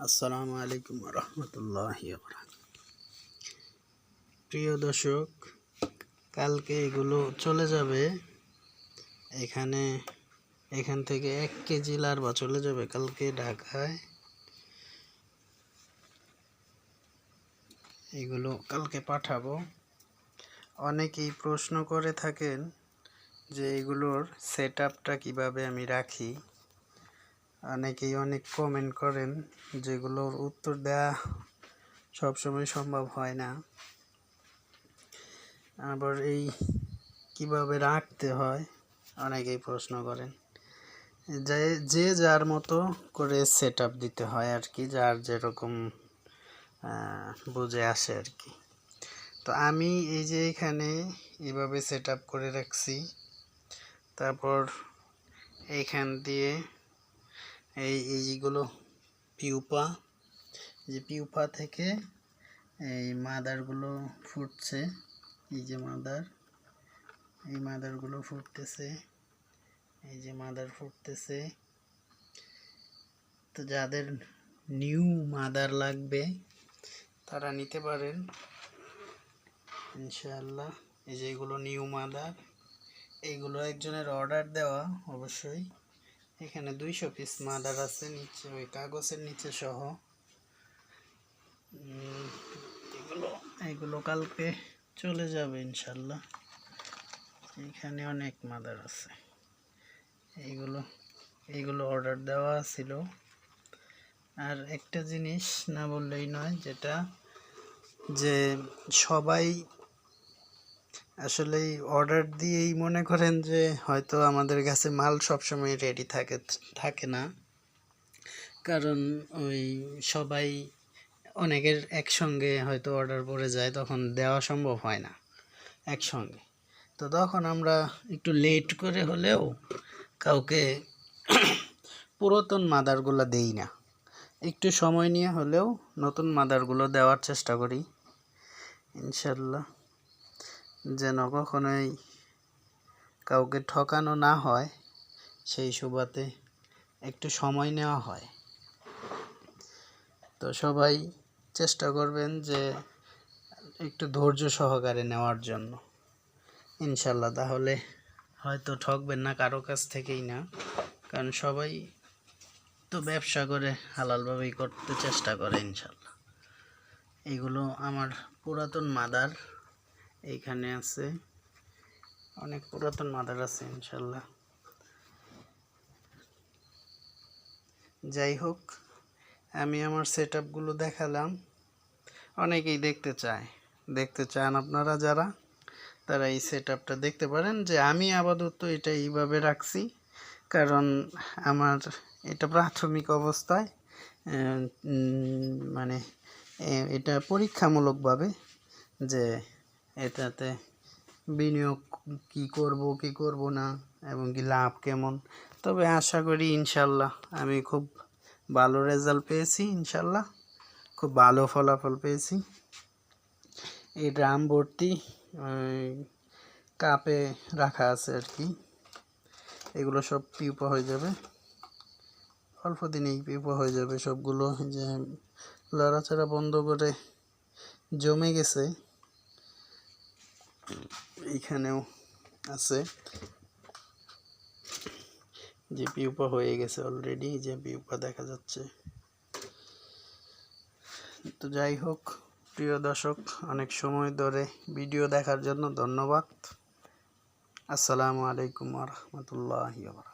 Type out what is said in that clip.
আসসালামু আলাইকুম রহমতুল্লাহি। প্রিয় দর্শক, কালকে এগুলো চলে যাবে। এখান থেকে 1 কেজি লার্ভা চলে যাবে কালকে ঢাকায়। এগুলো কালকে পাঠাবো। অনেকেই প্রশ্ন করে থাকেন যে এগুলোর সেট আপটা কীভাবে আমি রাখি। অনেকেই অনেক কমেন্ট করেন, যেগুলোর উত্তর দেওয়া সবসময় সম্ভব হয় না। আবার এই কিভাবে রাখতে হয় অনেকেই প্রশ্ন করেন। যে যার মতো করে সেট আপ দিতে হয় আর কি, যার যেরকম বুঝে আসে আর কি। তো আমি এই যে এখানে এভাবে সেট আপ করে রাখছি। তারপর এইখান দিয়ে এইগুলো পিউপা, যে পিউপা থেকে এই মাদারগুলো ফুটছে। এই যে মাদার, এই মাদারগুলো ফুটতেছে, এই যে মাদার ফুটতেছে। তো যাদের নিউ মাদার লাগবে তারা নিতে পারেন ইনশাআল্লাহ। এই যে এগুলো নিউ মাদার, এইগুলো একজনের অর্ডার দেওয়া অবশ্যই। এখানে 200 পিস মাদার আছে নিচে, ওই কাগজের নিচে সহ। এগুলো কালকে চলে যাবে ইনশাআল্লাহ। এখানে অনেক মাদার আছে। এইগুলো অর্ডার দেওয়া ছিল। আর একটা জিনিস না বললেই নয়, যেটা যে সবাই আসলে অর্ডার দিয়েই মনে করেন যে হয়তো আমাদের কাছে মাল সবসময় রেডি থাকে না। কারণ ওই সবাই অনেকের একসঙ্গে হয়তো অর্ডার পড়ে যায়, তখন দেওয়া সম্ভব হয় না একসঙ্গে। তো তখন আমরা একটু লেট করে হলেও কাউকে পুরাতন মাদারগুলো দেই না, একটু সময় নিয়ে হলেও নতুন মাদারগুলো দেওয়ার চেষ্টা করি ইনশাল্লাহ, যেন কখনোই কাউকে ঠকানো না হয়। সেই সুবাদে একটু সময় নেওয়া হয়। তো সবাই চেষ্টা করবেন যে একটু ধৈর্য সহকারে নেওয়ার জন্য ইনশাল্লাহ। তাহলে হয়তো ঠকবেন না কারো কাছ থেকেই না, কারণ সবাই তো ব্যবসা করে হালালভাবেই করতে চেষ্টা করে ইনশাল্লাহ। এগুলো আমার পুরাতন মাদার, এইখানে আছে অনেক পুরাতন মাদার আছে ইনশাল্লাহ। যাই হোক, আমি আমার সেট আপগুলো দেখালাম। অনেকেই দেখতে চান আপনারা যারা, তারা এই সেট আপটা দেখতে পারেন। যে আমি আপাতত এটা এইভাবে রাখছি, কারণ আমার এটা প্রাথমিক অবস্থায়, মানে এটা পরীক্ষামূলকভাবে যে এটাতে বিনিয়োগ কি করব না এবং কি লাভ কেমন। তবে আশা করি ইনশাল্লাহ আমি খুব ভালো রেজাল্ট পেয়েছি ইনশাল্লাহ, খুব ভালো ফলাফল পেয়েছি। এই ড্রাম ভর্তি কাপে রাখা আছে আর কি। এগুলো সব পিউপা হয়ে যাবে, অল্প দিনেই পিউপা হয়ে যাবে সবগুলো। যে লড়াচড়া বন্ধ করে জমে গেছে, এইখানেও আছে যে পিউপা হয়ে গেছে অলরেডি, যে পিউপা দেখা যাচ্ছে। তো যাই হোক প্রিয় দর্শক, অনেক সময় ধরে ভিডিও দেখার জন্য ধন্যবাদ। আসসালামু আলাইকুম ওয়া রাহমাতুল্লাহি ওয়া বারাকাতুহু।